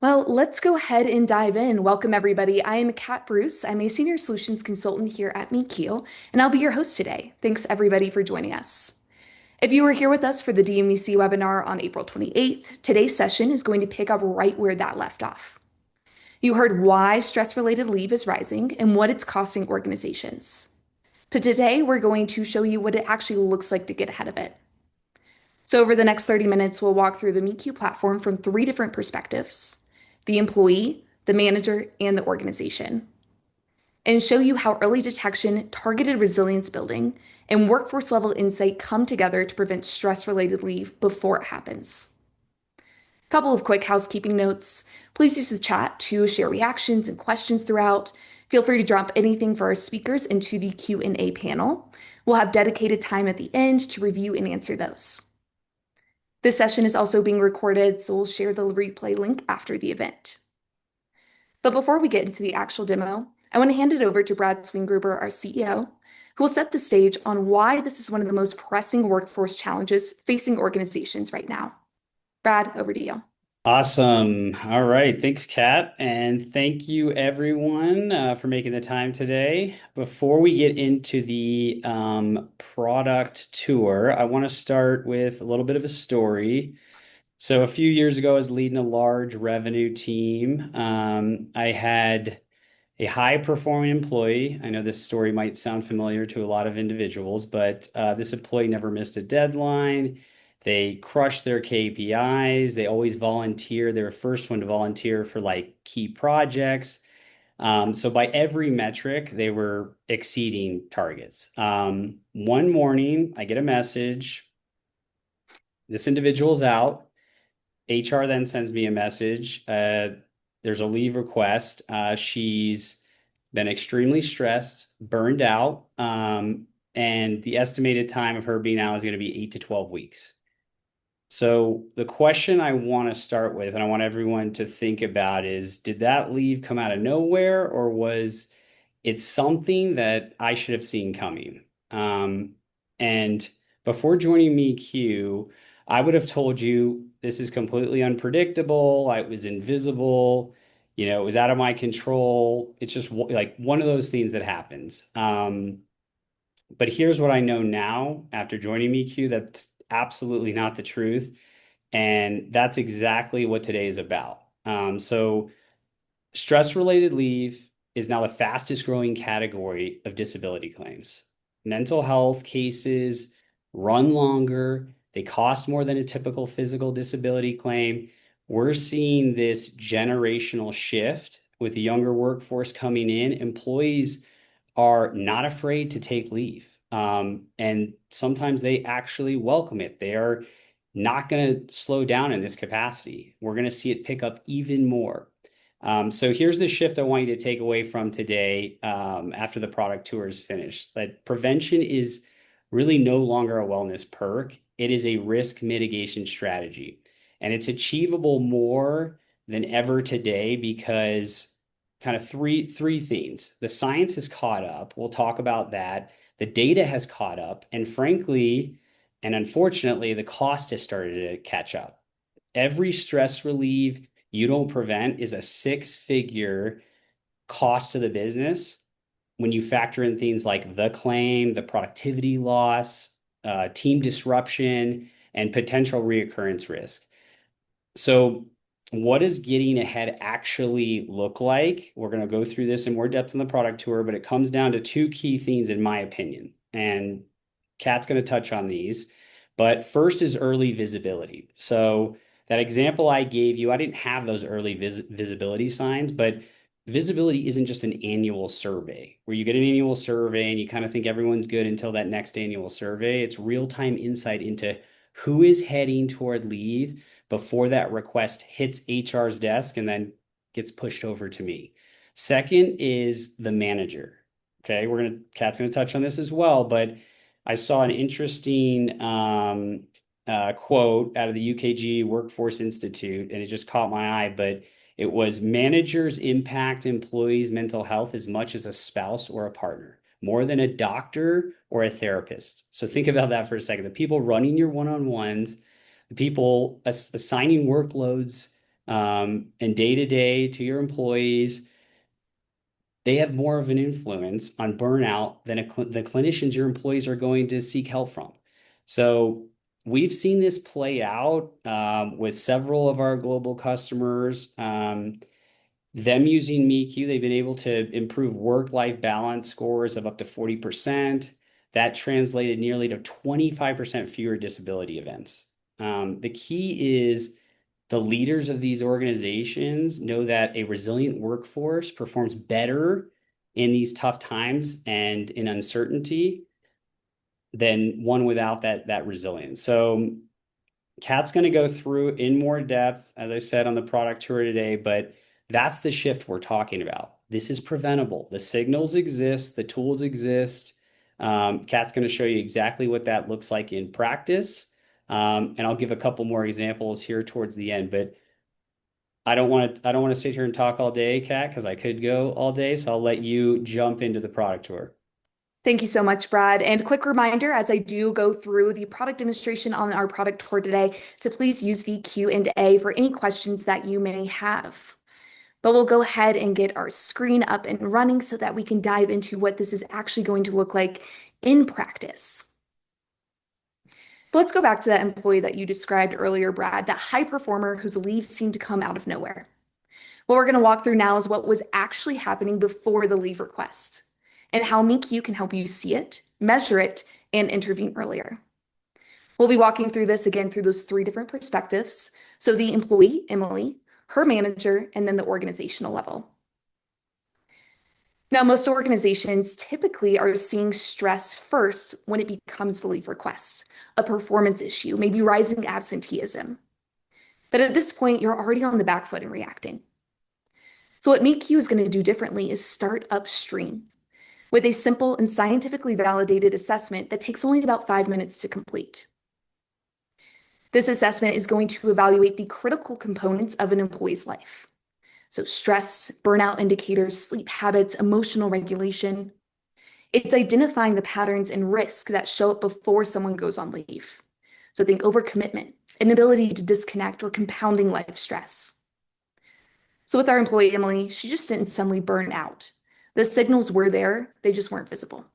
Well, let's go ahead and dive in. Welcome, everybody. I am Kat Bruce. I'm a senior solutions consultant here at meQ, and I'll be your host today. Thanks, everybody, for joining us. If you were here with us for the DMEC webinar on April 28th, today's session is going to pick up right where that left off. You heard why stress-related leave is rising and what it's costing organizations. But today, we're going to show you what it actually looks like to get ahead of it. So over the next 30 minutes, we'll walk through the meQ platform from three different perspectives: the employee, the manager, and the organization, and show you how early detection, targeted resilience building, and workforce level insight come together to prevent stress-related leave before it happens. A couple of quick housekeeping notes. Please use the chat to share reactions and questions throughout. Feel free to drop anything for our speakers into the Q&A panel. We'll have dedicated time at the end to review and answer those. This session is also being recorded, so we'll share the replay link after the event. But before we get into the actual demo, I want to hand it over to Brad Swingruber, our CEO, who will set the stage on why this is one of the most pressing workforce challenges facing organizations right now. Brad, over to you. Awesome. All right. Thanks, Kat. And thank you, everyone, for making the time today. Before we get into the product tour, I want to start with a little bit of a story. So, a few years ago, I was leading a large revenue team. I had a high-performing employee. I know this story might sound familiar to a lot of individuals, but this employee never missed a deadline. They crushed their KPIs. They always volunteer. They were the first one to volunteer for like key projects. So by every metric, they were exceeding targets. One morning, I get a message. This individual's out. HR then sends me a message. There's a leave request. She's been extremely stressed, burned out, and the estimated time of her being out is going to be 8 to 12 weeks. So the question I want to start with, and I want everyone to think about is, did that leave come out of nowhere, or was it something that I should have seen coming? And before joining meQ, I would have told you this is completely unpredictable. It was invisible. It was out of my control. It's just like one of those things that happens. But here's what I know now after joining meQ, that's absolutely not the truth. And that's exactly what today is about. So stress-related leave is now the fastest growing category of disability claims. Mental health cases run longer. They cost more than a typical physical disability claim. We're seeing this generational shift with the younger workforce coming in. Employees are not afraid to take leave. And sometimes they actually welcome it. They are not going to slow down in this capacity. We're going to see it pick up even more. So here's the shift I want you to take away from today after the product tour is finished. That prevention is really no longer a wellness perk. It is a risk mitigation strategy. And it's achievable more than ever today because kind of three things. The science has caught up. We'll talk about that. The data has caught up. And frankly, and unfortunately, the cost has started to catch up. Every stress relief you don't prevent is a six-figure cost to the business when you factor in things like the claim, the productivity loss, team disruption, and potential reoccurrence risk. So what does getting ahead actually look like? We're going to go through this in more depth in the product tour, but it comes down to two key things in my opinion. And Kat's going to touch on these. But first is early visibility. So that example I gave you, I didn't have those early visibility signs, but visibility isn't just an annual survey where you get an annual survey and you kind of think everyone's good until that next annual survey. It's real-time insight into who is heading toward leave before that request hits HR's desk and then gets pushed over to me. Second is the manager. Okay, Kat's gonna touch on this as well, but I saw an interesting quote out of the UKG Workforce Institute, and it just caught my eye. But it was managers impact employees' mental health as much as a spouse or a partner, more than a doctor or a therapist. So think about that for a second. The people running your one-on-ones, the people assigning workloads and day to day to your employees, they have more of an influence on burnout than the clinicians your employees are going to seek help from. So we've seen this play out with several of our global customers. Them using meQ, they've been able to improve work-life balance scores of up to 40%. That translated nearly to 25% fewer disability events. The key is the leaders of these organizations know that a resilient workforce performs better in these tough times and in uncertainty than one without that resilience. So Kat's going to go through in more depth, as I said on the product tour today, but that's the shift we're talking about. This is preventable. The signals exist, the tools exist. Kat's going to show you exactly what that looks like in practice. And I'll give a couple more examples here towards the end, but I don't want to sit here and talk all day, Kat, because I could go all day. So I'll let you jump into the product tour. Thank you so much, Brad. And quick reminder, as I do go through the product demonstration on our product tour today, to please use the Q&A for any questions that you may have. But we'll go ahead and get our screen up and running so that we can dive into what this is actually going to look like in practice. But let's go back to that employee that you described earlier, Brad, that high performer whose leaves seemed to come out of nowhere. What we're going to walk through now is what was actually happening before the leave request and how meQ can help you see it, measure it, and intervene earlier. We'll be walking through this again through those three different perspectives. So the employee, Emily, her manager, and then the organizational level. Now, most organizations typically are seeing stress first when it becomes the leave request, a performance issue, maybe rising absenteeism. But at this point, you're already on the back foot and reacting. So what meQ is going to do differently is start upstream with a simple and scientifically validated assessment that takes only about 5 minutes to complete. This assessment is going to evaluate the critical components of an employee's life. So stress, burnout indicators, sleep habits, emotional regulation. It's identifying the patterns and risk that show up before someone goes on leave. So think overcommitment, inability to disconnect, or compounding life stress. So with our employee, Emily, she just didn't suddenly burn out. The signals were there, they just weren't visible.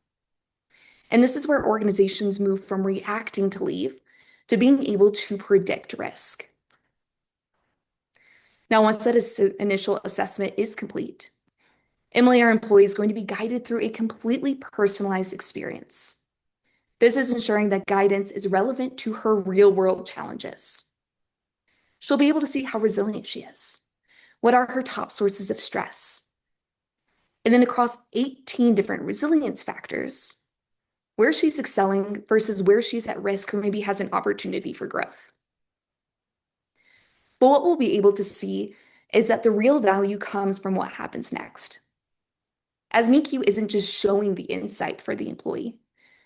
And this is where organizations move from reacting to leave to being able to predict risk. Now, once that initial assessment is complete, Emily, our employee, is going to be guided through a completely personalized experience. This is ensuring that guidance is relevant to her real-world challenges. She'll be able to see how resilient she is. What are her top sources of stress? And then across 18 different resilience factors, where she's excelling versus where she's at risk or maybe has an opportunity for growth. But what we'll be able to see is that the real value comes from what happens next. As meQ isn't just showing the insight for the employee,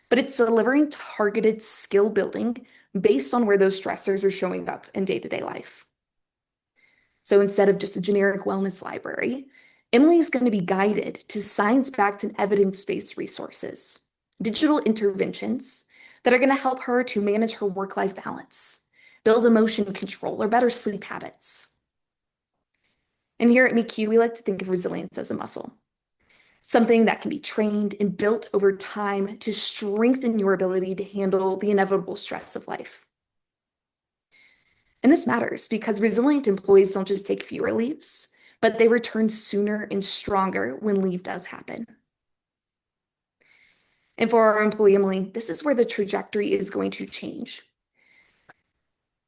but it's delivering targeted skill building based on where those stressors are showing up in day-to-day life. So instead of just a generic wellness library, Emily is going to be guided to science-backed and evidence-based resources, digital interventions that are going to help her to manage her work-life balance, build emotion control, or better sleep habits. And here at meQ, we like to think of resilience as a muscle, something that can be trained and built over time to strengthen your ability to handle the inevitable stress of life. And this matters because resilient employees don't just take fewer leaves, but they return sooner and stronger when leave does happen. And for our employee, Emily, this is where the trajectory is going to change.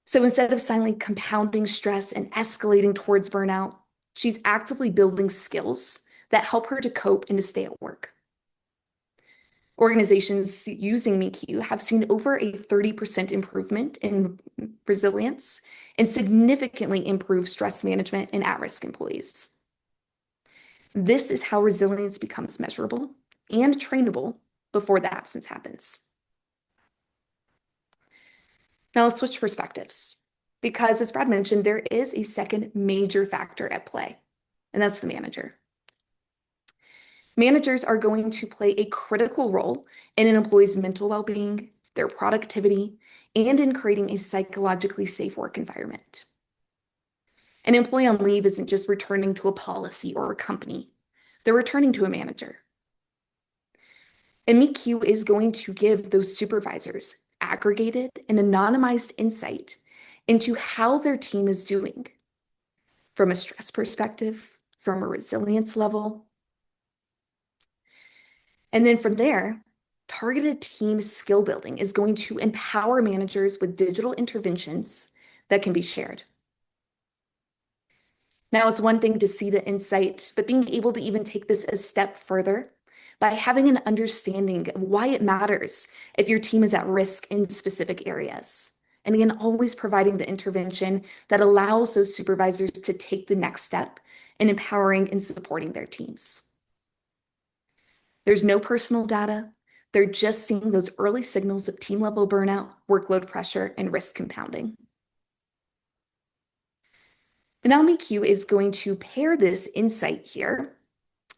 So instead of silently compounding stress and escalating towards burnout, she's actively building skills that help her to cope and to stay at work. Organizations using meQ have seen over a 30% improvement in resilience and significantly improved stress management in at-risk employees. This is how resilience becomes measurable and trainable before the absence happens. Now let's switch perspectives, because as Brad mentioned, there is a second major factor at play, and that's the manager. Managers are going to play a critical role in an employee's mental well-being, their productivity, and in creating a psychologically safe work environment. An employee on leave isn't just returning to a policy or a company. They're returning to a manager. And meQ is going to give those supervisors aggregated and anonymized insight into how their team is doing from a stress perspective, from a resilience level. And then from there, targeted team skill building is going to empower managers with digital interventions that can be shared. Now, it's one thing to see the insight, but being able to even take this a step further by having an understanding of why it matters if your team is at risk in specific areas. And again, always providing the intervention that allows those supervisors to take the next step in empowering and supporting their teams. There's no personal data. They're just seeing those early signals of team level burnout, workload pressure, and risk compounding. And now meQ is going to pair this insight here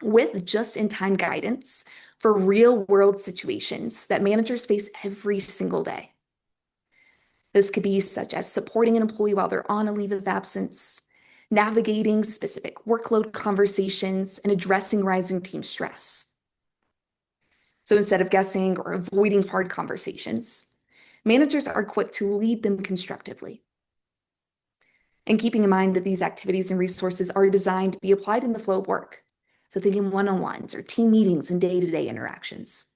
with just-in-time guidance for real-world situations that managers face every single day. This could be such as supporting an employee while they're on a leave of absence, navigating specific workload conversations, and addressing rising team stress. So instead of guessing or avoiding hard conversations, managers are equipped to lead them constructively. And keeping in mind that these activities and resources are designed to be applied in the flow of work. So thinking one-on-ones or team meetings and day-to-day interactions.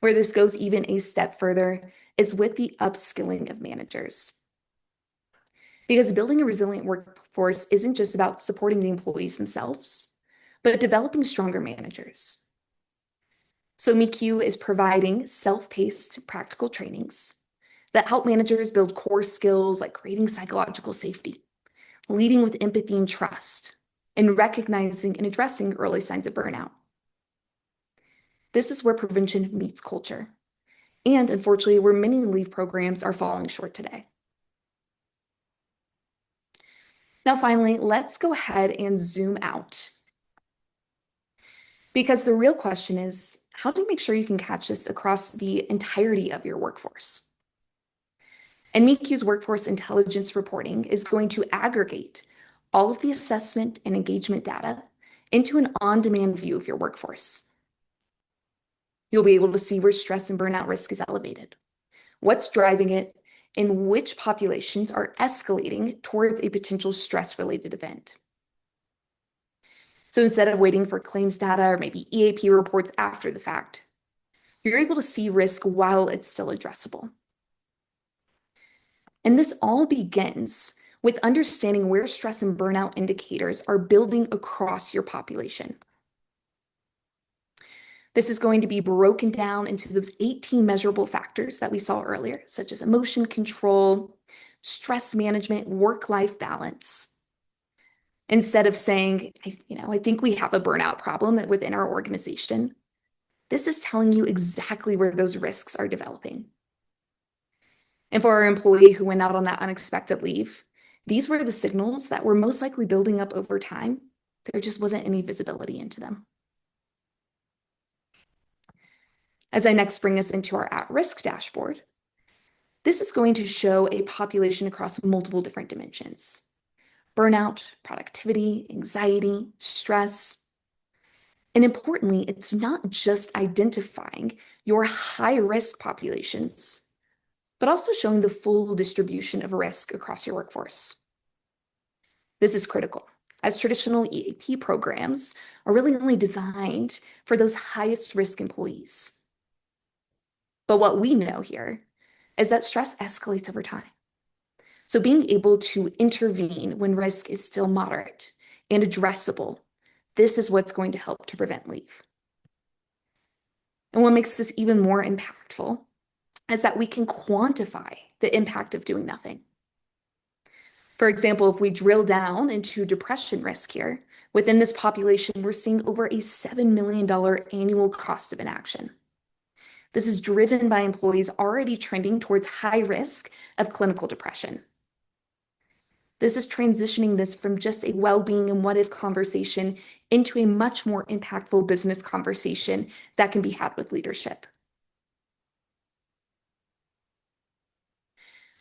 Where this goes even a step further is with the upskilling of managers. Because building a resilient workforce isn't just about supporting the employees themselves, but developing stronger managers. So meQ is providing self-paced practical trainings that help managers build core skills like creating psychological safety, leading with empathy and trust, and recognizing and addressing early signs of burnout. This is where prevention meets culture, and unfortunately, where many leave programs are falling short today. Now, finally, let's go ahead and zoom out. Because the real question is, how do you make sure you can catch this across the entirety of your workforce? And meQ's workforce intelligence reporting is going to aggregate all of the assessment and engagement data into an on-demand view of your workforce. You'll be able to see where stress and burnout risk is elevated, what's driving it, and which populations are escalating towards a potential stress-related event. So instead of waiting for claims data or maybe EAP reports after the fact, you're able to see risk while it's still addressable. And this all begins with understanding where stress and burnout indicators are building across your population. This is going to be broken down into those 18 measurable factors that we saw earlier, such as emotion control, stress management, work-life balance. Instead of saying, I think we have a burnout problem within our organization, this is telling you exactly where those risks are developing. And for our employee who went out on that unexpected leave, these were the signals that were most likely building up over time. There just wasn't any visibility into them. As I next bring us into our at-risk dashboard, this is going to show a population across multiple different dimensions: burnout, productivity, anxiety, stress. And importantly, it's not just identifying your high-risk populations, but also showing the full distribution of risk across your workforce. This is critical, as traditional EAP programs are really only designed for those highest risk employees. But what we know here is that stress escalates over time. So being able to intervene when risk is still moderate and addressable, this is what's going to help to prevent leave. And what makes this even more impactful is that we can quantify the impact of doing nothing. For example, if we drill down into depression risk here, within this population, we're seeing over a $7 million annual cost of inaction. This is driven by employees already trending towards high risk of clinical depression. This is transitioning this from just a well-being and what-if conversation into a much more impactful business conversation that can be had with leadership.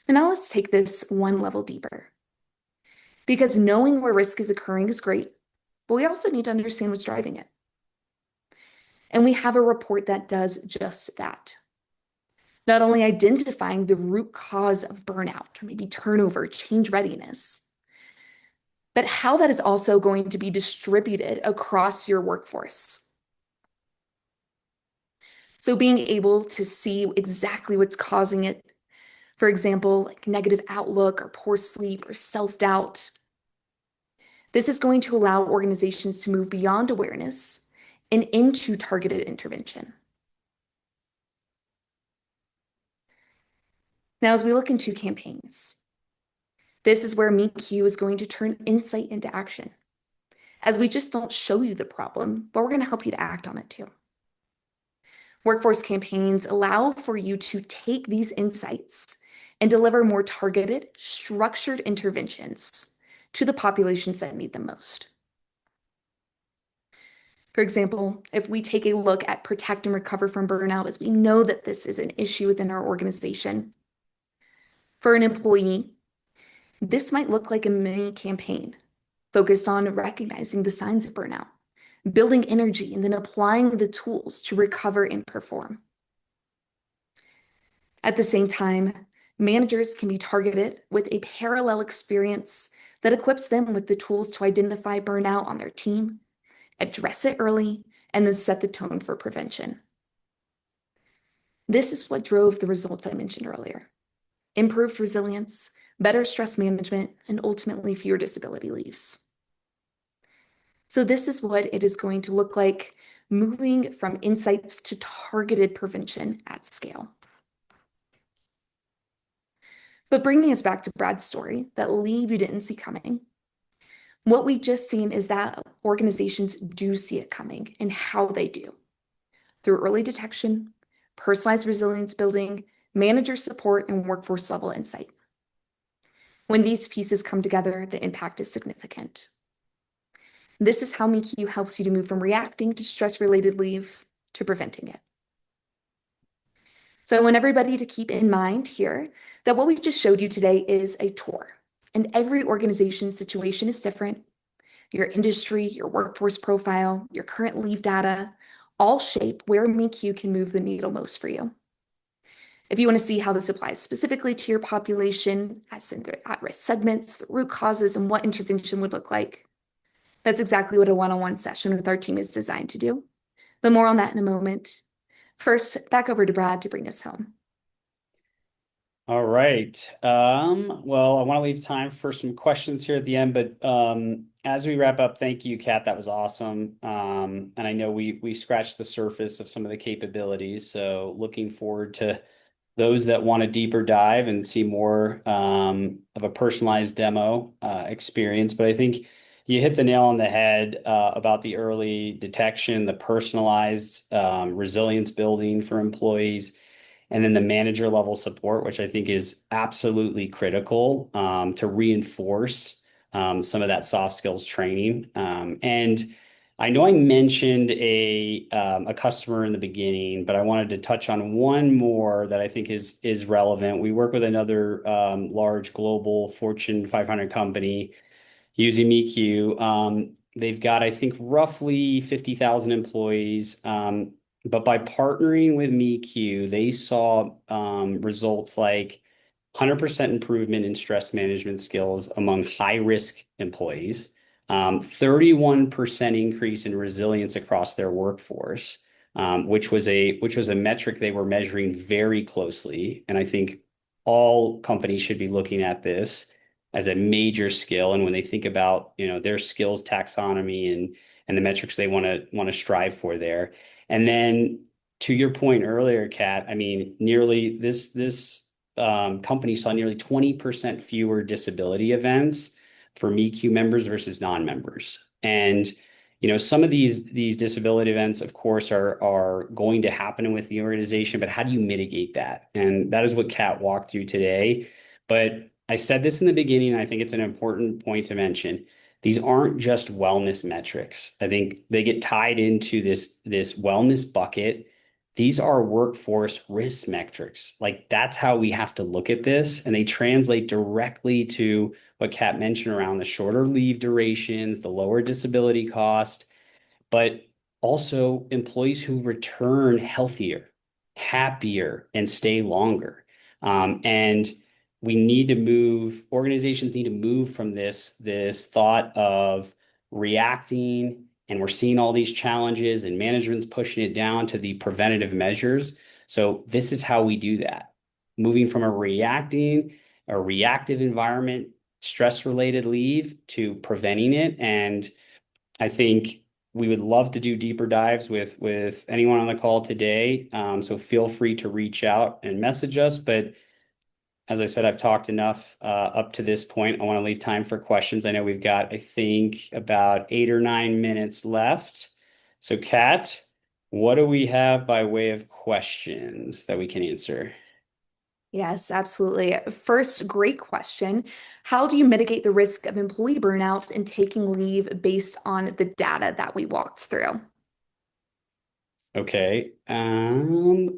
And now let's take this one level deeper. Because knowing where risk is occurring is great, but we also need to understand what's driving it. And we have a report that does just that. Not only identifying the root cause of burnout, or maybe turnover, change readiness, but how that is also going to be distributed across your workforce. So being able to see exactly what's causing it, for example, like negative outlook or poor sleep or self-doubt, this is going to allow organizations to move beyond awareness and into targeted intervention. Now, as we look into campaigns, this is where meQ is going to turn insight into action, as we just don't show you the problem, but we're going to help you to act on it too. Workforce campaigns allow for you to take these insights and deliver more targeted, structured interventions to the populations that need them most. For example, if we take a look at protect and recover from burnout, as we know that this is an issue within our organization, for an employee, this might look like a mini campaign focused on recognizing the signs of burnout, building energy, and then applying the tools to recover and perform. At the same time, managers can be targeted with a parallel experience that equips them with the tools to identify burnout on their team, address it early, and then set the tone for prevention. This is what drove the results I mentioned earlier: improved resilience, better stress management, and ultimately fewer disability leaves. So this is what it is going to look like moving from insights to targeted prevention at scale. But bringing us back to Brad's story, that leave you didn't see coming, what we just seen is that organizations do see it coming and how they do. Through early detection, personalized resilience building, manager support, and workforce level insight. When these pieces come together, the impact is significant. This is how meQ helps you to move from reacting to stress-related leave to preventing it. So I want everybody to keep in mind here that what we just showed you today is a tour, and every organization's situation is different. Your industry, your workforce profile, your current leave data, all shape where meQ can move the needle most for you. If you want to see how this applies specifically to your population, as in their at-risk segments, the root causes, and what intervention would look like, that's exactly what a one-on-one session with our team is designed to do. But more on that in a moment. First, back over to Brad to bring us home. All right. Well, I want to leave time for some questions here at the end, but as we wrap up, thank you, Kat. That was awesome. And I know we scratched the surface of some of the capabilities. So looking forward to those that want a deeper dive and see more of a personalized demo experience. But I think you hit the nail on the head about the early detection, the personalized resilience building for employees, and then the manager level support, which I think is absolutely critical to reinforce some of that soft skills training. And I know I mentioned a customer in the beginning, but I wanted to touch on one more that I think is relevant. We work with another large global Fortune 500 company using meQ. They've got, I think, roughly 50,000 employees. But by partnering with meQ, they saw results like 100% improvement in stress management skills among high-risk employees, 31% increase in resilience across their workforce, which was a metric they were measuring very closely. And I think all companies should be looking at this as a major skill. And when they think about, their skills taxonomy and the metrics they want to strive for there. And then to your point earlier, Kat, I mean, nearly this company saw nearly 20% fewer disability events for meQ members versus non-members. And some of these disability events, of course, are going to happen with the organization, but how do you mitigate that? And that is what Kat walked through today. But I said this in the beginning, and I think it's an important point to mention. These aren't just wellness metrics. I think they get tied into this wellness bucket, these are workforce risk metrics. Like that's how we have to look at this. And they translate directly to what Kat mentioned around the shorter leave durations, the lower disability cost, but also employees who return healthier, happier, and stay longer. And we need to move, organizations need to move from this thought of reacting, and we're seeing all these challenges, and management's pushing it down to the preventative measures. So this is how we do that. Moving from a reactive environment, stress-related leave to preventing it. And I think we would love to do deeper dives with anyone on the call today. So feel free to reach out and message us. But as I said, I've talked enough up to this point. I want to leave time for questions. I know we've got, I think, about 8 or 9 minutes left. So, Kat, what do we have by way of questions that we can answer? Yes, absolutely. First, great question. How do you mitigate the risk of employee burnout and taking leave based on the data that we walked through? Okay.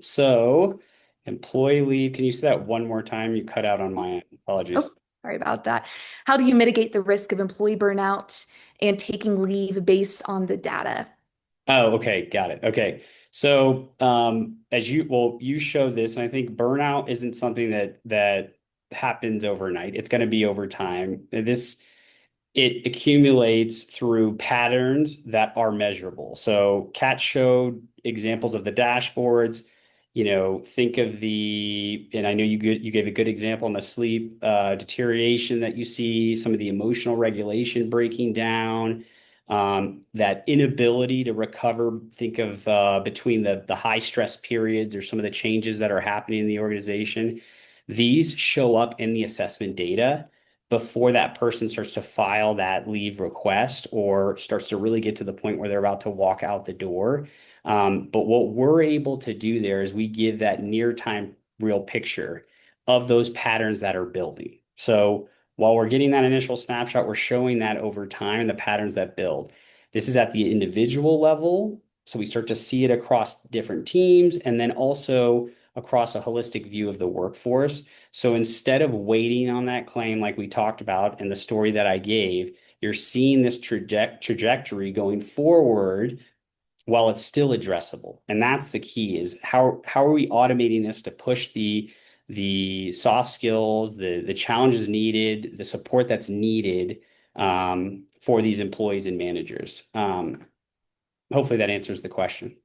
So employee leave, can you say that one more time? You cut out on my end. Apologies. Oh, sorry about that. How do you mitigate the risk of employee burnout and taking leave based on the data? Oh, okay. Got it. Okay. So, you showed this, and I think burnout isn't something that happens overnight. It's going to be over time. It accumulates through patterns that are measurable. So Kat showed examples of the dashboards. Think of and I know you gave a good example on the sleep deterioration that you see, some of the emotional regulation breaking down, that inability to recover. Think of between the high stress periods or some of the changes that are happening in the organization. These show up in the assessment data before that person starts to file that leave request or starts to really get to the point where they're about to walk out the door. But what we're able to do there is we give that near time real picture of those patterns that are building. So while we're getting that initial snapshot, we're showing that over time and the patterns that build. This is at the individual level. So we start to see it across different teams and then also across a holistic view of the workforce. So instead of waiting on that claim, like we talked about in the story that I gave, you're seeing this trajectory going forward while it's still addressable. And that's the key is how are we automating this to push the soft skills, the challenges needed, the support that's needed for these employees and managers. Hopefully that answers the question.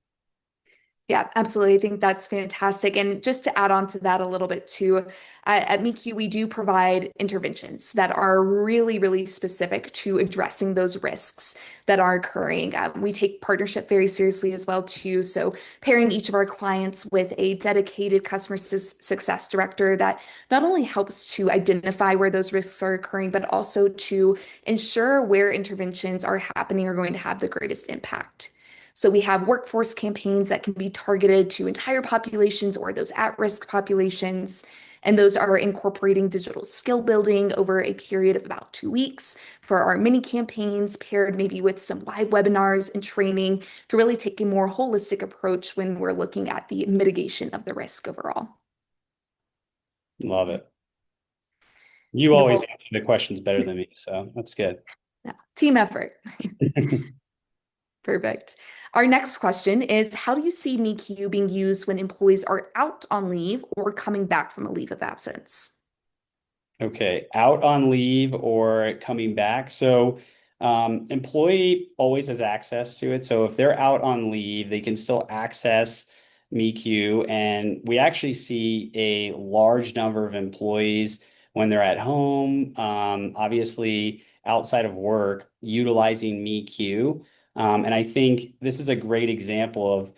Yeah, absolutely. I think that's fantastic. And just to add on to that a little bit too, at meQ, we do provide interventions that are really, really specific to addressing those risks that are occurring. We take partnership very seriously as well too. So pairing each of our clients with a dedicated customer success director that not only helps to identify where those risks are occurring, but also to ensure where interventions are happening are going to have the greatest impact. So we have workforce campaigns that can be targeted to entire populations or those at-risk populations. And those are incorporating digital skill building over a period of about 2 weeks for our mini campaigns, paired maybe with some live webinars and training to really take a more holistic approach when we're looking at the mitigation of the risk overall. Love it. You always Beautiful. answer the questions better than me, so that's good. Yeah. Team effort. Perfect. Our next question is, how do you see meQ being used when employees are out on leave or coming back from a leave of absence? Okay, out on leave or coming back. So, employee always has access to it. So if they're out on leave, they can still access meQ. And we actually see a large number of employees when they're at home, obviously outside of work, utilizing meQ. And I think this is a great example of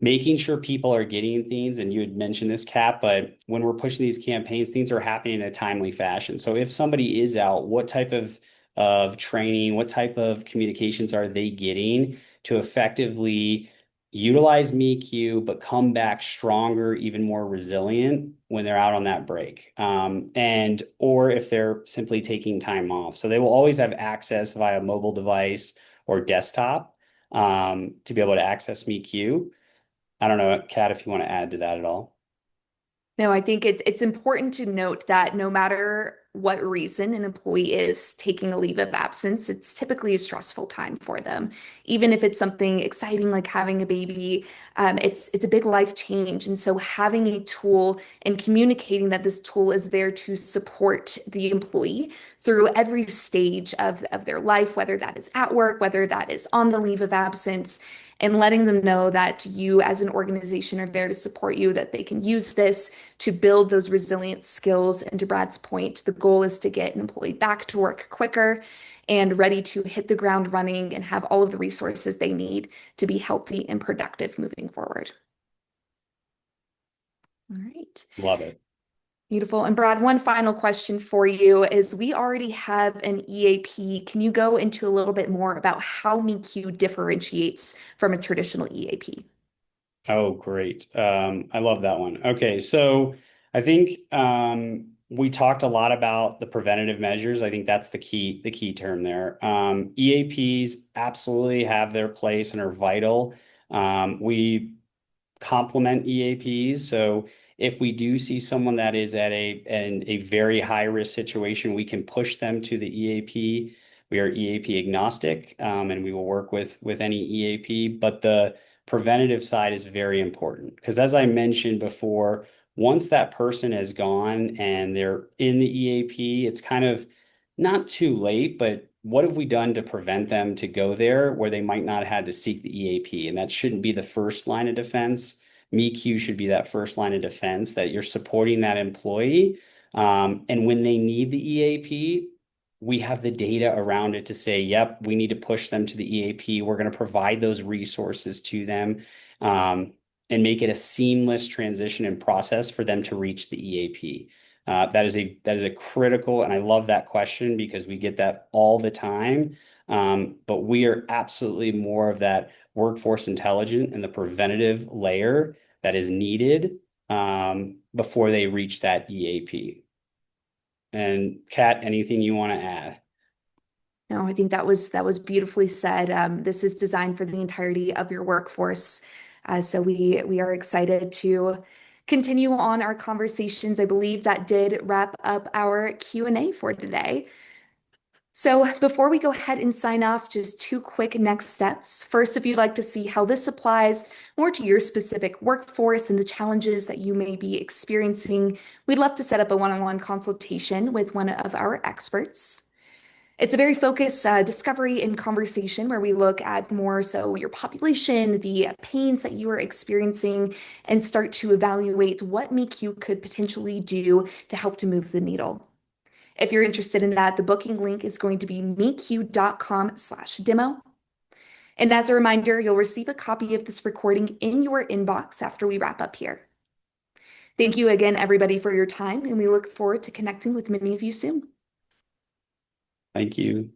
making sure people are getting things. And you had mentioned this, Cap, but when we're pushing these campaigns, things are happening in a timely fashion. So if somebody is out, what type of training, what type of communications are they getting to effectively utilize meQ, but come back stronger, even more resilient when they're out on that break? And or if they're simply taking time off. So they will always have access via mobile device or desktop to be able to access meQ. I don't know, Kat, if you want to add to that at all. No, I think it's important to note that no matter what reason an employee is taking a leave of absence, it's typically a stressful time for them. Even if it's something exciting like having a baby, it's a big life change. And so having a tool and communicating that this tool is there to support the employee through every stage of their life, whether that is at work, whether that is on the leave of absence, and letting them know that you as an organization are there to support you, that they can use this to build those resilient skills. And to Brad's point, the goal is to get an employee back to work quicker and ready to hit the ground running and have all of the resources they need to be healthy and productive moving forward. All right. Love it. Beautiful. And Brad, one final question for you is we already have an EAP. Can you go into a little bit more about how meQ differentiates from a traditional EAP? Oh, great. I love that one. Okay, so I think we talked a lot about the preventative measures. I think that's the key term there. EAPs absolutely have their place and are vital. We complement EAPs. So if we do see someone that is at a very high risk situation, we can push them to the EAP. We are EAP agnostic, and we will work with any EAP. But the preventative side is very important because, as I mentioned before, once that person has gone and they're in the EAP, it's kind of not too late, but what have we done to prevent them to go there where they might not have had to seek the EAP? And that shouldn't be the first line of defense. meQ should be that first line of defense that you're supporting that employee. And when they need the EAP, we have the data around it to say, yep, we need to push them to the EAP. We're going to provide those resources to them and make it a seamless transition and process for them to reach the EAP. That is a critical, and I love that question because we get that all the time. But we are absolutely more of that workforce intelligence and the preventative layer that is needed before they reach that EAP. And Kat, anything you want to add? No, I think that was beautifully said. This is designed for the entirety of your workforce. So we are excited to continue on our conversations. I believe that did wrap up our Q&A for today. So before we go ahead and sign off, just two quick next steps. First, if you'd like to see how this applies more to your specific workforce and the challenges that you may be experiencing, we'd love to set up a one-on-one consultation with one of our experts. It's a very focused discovery and conversation where we look at more so your population, the pains that you are experiencing, and start to evaluate what meQ could potentially do to help to move the needle. If you're interested in that, the booking link is going to be meq.com/demo. And as a reminder, you'll receive a copy of this recording in your inbox after we wrap up here. Thank you again, everybody, for your time, and we look forward to connecting with many of you soon. Thank you.